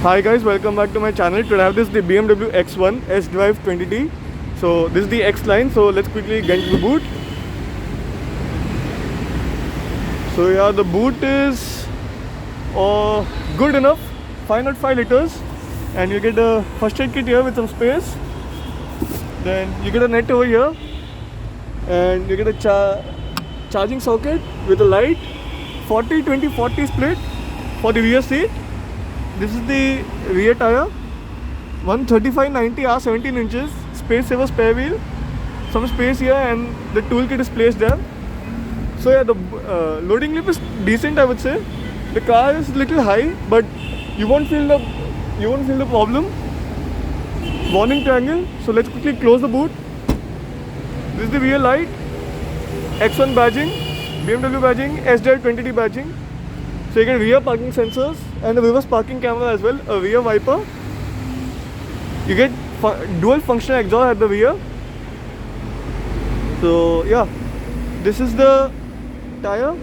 Hi guys, welcome back to my channel. Today I have this the BMW X1 S-Drive 20T. So this is the X line. So let's quickly get into the boot. So yeah, the boot is good enough, 505 liters, and you get a first aid kit here with some space. Then you get a net over here, and you get a charging socket with a light, 40-20-40 split for the rear seat. This is the rear tire, 135/90 R 17 inches, space saver spare wheel, some space here, and the toolkit is placed there. So yeah, the loading lip is decent, I would say. The car is little high, but you won't feel the problem. Warning triangle. So let's quickly close the boot. This is the rear light, X1 badging, BMW badging, S-Drive 20T badging. So you get rear parking sensors and a reverse parking camera as well, a rear wiper. You get dual functional exhaust at the rear. So yeah, this is the tire.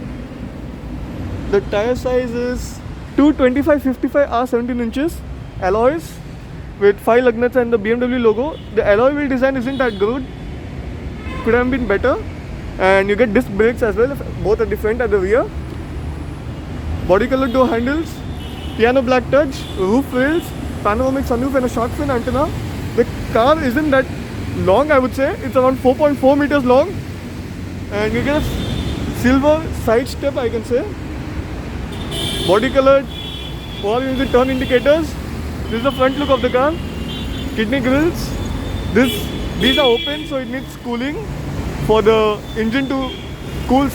The tire size is 225/55 R 17 inches alloys with 5 lug nuts and the BMW logo. The alloy wheel design isn't that good, could have been better. And you get disc brakes as well, both at the front and the rear. Body colored door handles, piano black touch, roof rails, panoramic sunroof and a shark fin antenna. The car isn't that long, I would say. It's around 4.4 meters long, and you get a silver side step, I can say. Body colored, all the turn indicators. This is the front look of the car. Kidney grills. These are open, so it needs cooling for the engine to cool.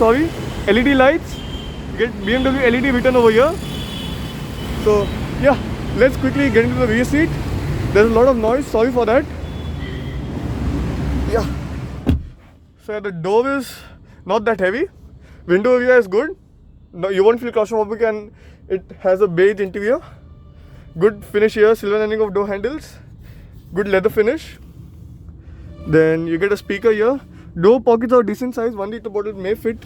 LED lights. Get BMW LED written over here. So yeah, let's quickly get into the rear seat. There's a lot of noise, sorry for that. Yeah, so the door is not that heavy. Window area is good. No, you won't feel claustrophobic, and it has a beige interior. Good finish here, silver lining of door handles, good leather finish. Then you get a speaker here. Door pockets are decent size, 1 liter bottle may fit.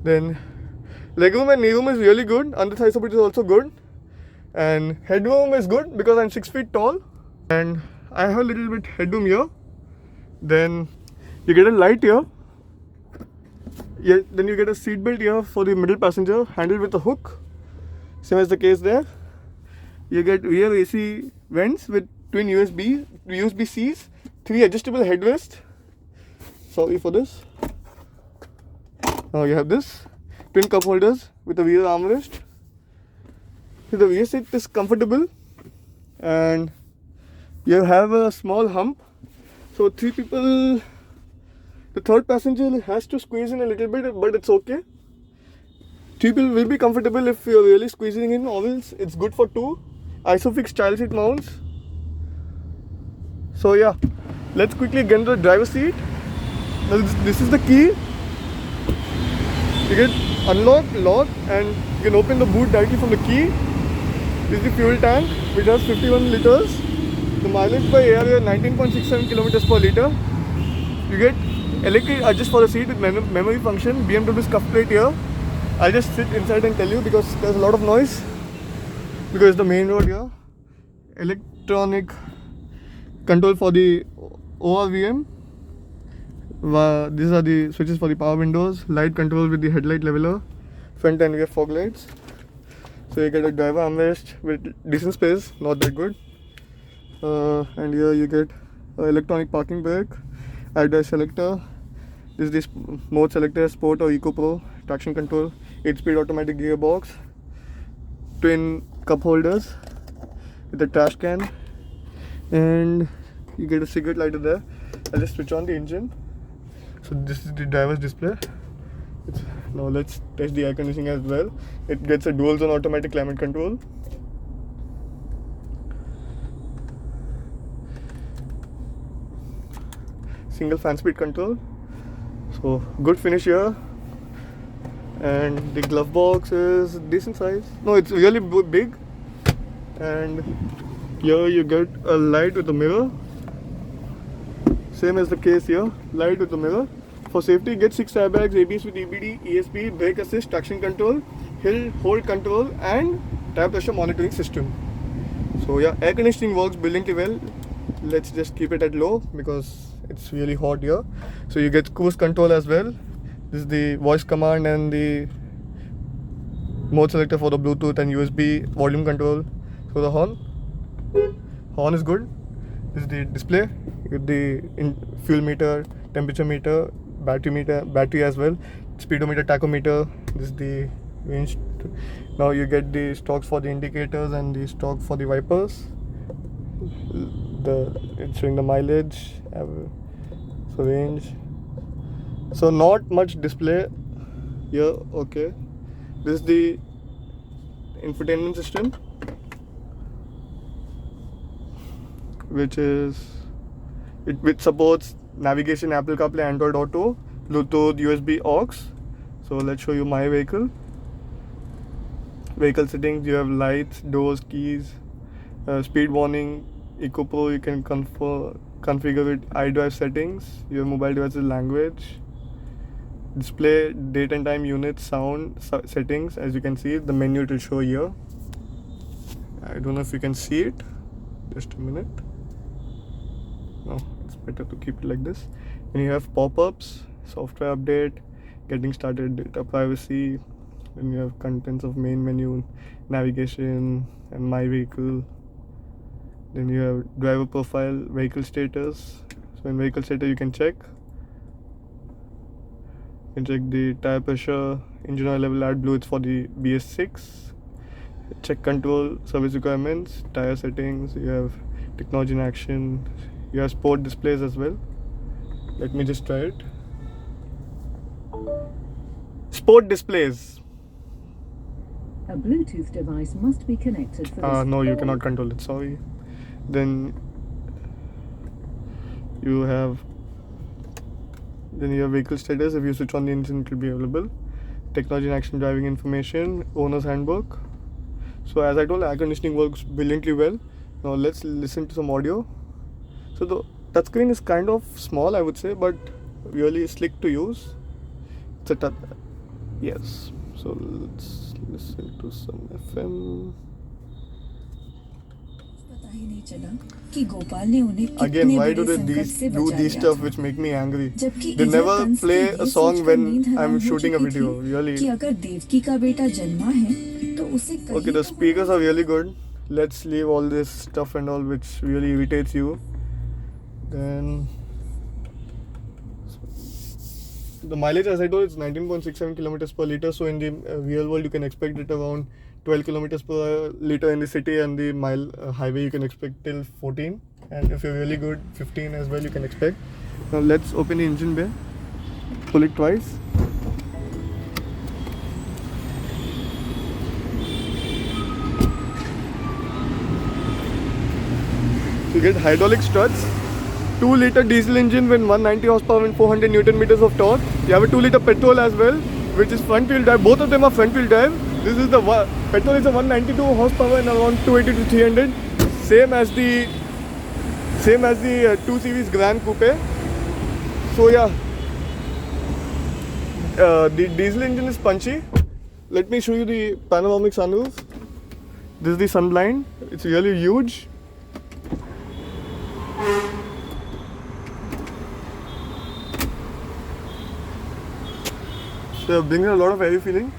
Then legroom and kneeroom is really good. Under thigh support is also good, and headroom is good because I'm 6 feet tall, and I have a little bit headroom here. Then you get a light here. Then you get a seat belt here for the middle passenger, handled with a hook, same as the case there. You get rear AC vents with twin USB-Cs, 3 adjustable headrests. Sorry for this. Now you have this. Twin cup holders with a rear armrest. So the rear seat is comfortable, and you have a small hump. So 3 people, the third passenger has to squeeze in a little bit, but it's okay. 3 people will be comfortable if you're really squeezing in, or else it's good for 2. Isofix child seat mounts. So yeah, let's quickly get into the driver's seat. Now this is the key. You get unlock, lock, and you can open the boot directly from the key. This is the fuel tank, which has 51 liters. The mileage by air is 19.67 kilometers per liter. You get electric adjust for the seat with memory function. BMW's cuff plate here. I'll just sit inside and tell you because there's a lot of noise. Because it's the main road here. Electronic control for the ORVM. These are the switches for the power windows. Light control with the headlight leveler. Front and rear fog lights. So you get a driver armrest with decent space, not that good. And here you get electronic parking brake, ADAS selector. This is the mode selector, Sport or Eco Pro. Traction control, 8-speed automatic gearbox. Twin cup holders with a trash can, and you get a cigarette lighter there. I'll just switch on the engine. So this is the driver's display. Now let's test the air conditioning as well. It gets a dual zone automatic climate control. Single fan speed control. So good finish here. And the glove box is decent size. No, it's really big. And here you get a light with a mirror. Same as the case here, light with the mirror. For safety, get 6 airbags, ABS with EBD, ESP, brake assist, traction control, hill hold control, and tire pressure monitoring system. So yeah, air conditioning works brilliantly well. Let's just keep it at low because it's really hot here. So you get cruise control as well. This is the voice command and the mode selector for the Bluetooth and USB volume control. So the horn is good. This is the display with the fuel meter, temperature meter, battery as well, speedometer, tachometer. This is the range. Now you get the stocks for the indicators and the stock for the wipers. It's showing the mileage, so range. So not much display here. Okay, this is the infotainment system, which supports navigation, Apple CarPlay, Android Auto, Bluetooth, USB aux. So let's show you my vehicle. Vehicle settings, you have lights, doors, keys, speed warning, EcoPro, you can configure with iDrive settings, your mobile device's language, display, date and time, units, sound settings. As you can see, the menu it will show here. I don't know if you can see it. Just a minute. No, it's better to keep it like this. And you have pop-ups, software update, getting started, data privacy. Then you have contents of main menu, navigation, and my vehicle. Then you have driver profile, vehicle status. So in vehicle status you can check the tire pressure, engine oil level, AdBlue, it's for the BS6. Check control, service requirements, tire settings. You have technology in action. You have sport displays as well. Let me just try it. Sport displays. A Bluetooth device must be connected for this. No, you cannot control it, sorry. Then you have vehicle status. If you switch on the engine, it will be available. Technology in action, driving information, owner's handbook. So as I told, air conditioning works brilliantly well. Now let's listen to some audio. So the touchscreen is kind of small, I would say, but really slick to use. It's a touch. Yes. So let's listen to some FM. Again, why do they do these stuff which make me angry? They never play a song when I'm shooting a video. Really. Okay, the speakers are really good. Let's leave all this stuff and all which really irritates you. Then the mileage, as I told, it's 19.67 kilometers per liter. So in the real world, you can expect it around 12 kilometers per liter in the city, and the highway you can expect till 14. And if you're really good, 15 as well you can expect. Now let's open the engine bay. Pull it twice. You get hydraulic struts. 2-liter diesel engine with 190 horsepower and 400 Newton meters of torque. You have a 2-liter petrol as well, which is front wheel drive. Both of them are front wheel drive. This is the petrol is a 192 horsepower and around 280 to 300. Same as the 2 Series Grand Coupe. So yeah, the diesel engine is punchy. Let me show you the panoramic sunroof. This is the sun blind. It's really huge. So it brings a lot of airy feeling.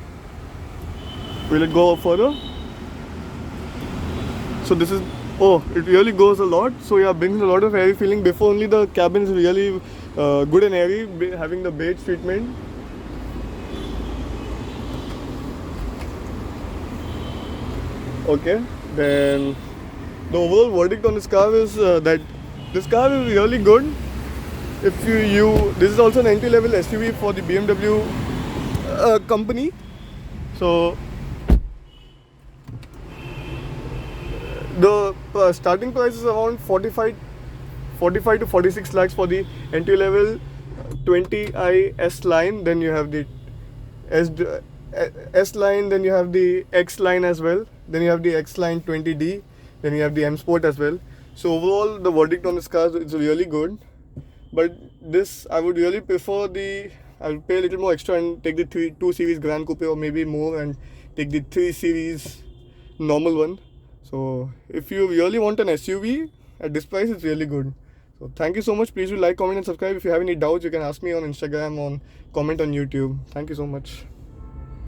Will it go further? So this is, it really goes a lot. So yeah, brings a lot of airy feeling. Before only the cabin is really good and airy, having the beige treatment. Okay, then the overall verdict on this car is that this car is really good. If this is also an entry-level SUV for the BMW company. So the starting price is around 45 to 46 lakhs for the entry level 20i S line. Then you have the S line, then you have the X line as well, then you have the X line 20D, then you have the M Sport as well. So overall the verdict on this car is really good, but this I would really prefer I will pay a little more extra and take the 2 Series Grand Coupe or maybe more and take the 3 Series normal one. So if you really want an SUV at this price, it's really good. So thank you so much. Please do like, comment and subscribe. If you have any doubts, you can ask me on Instagram or comment on YouTube. Thank you so much.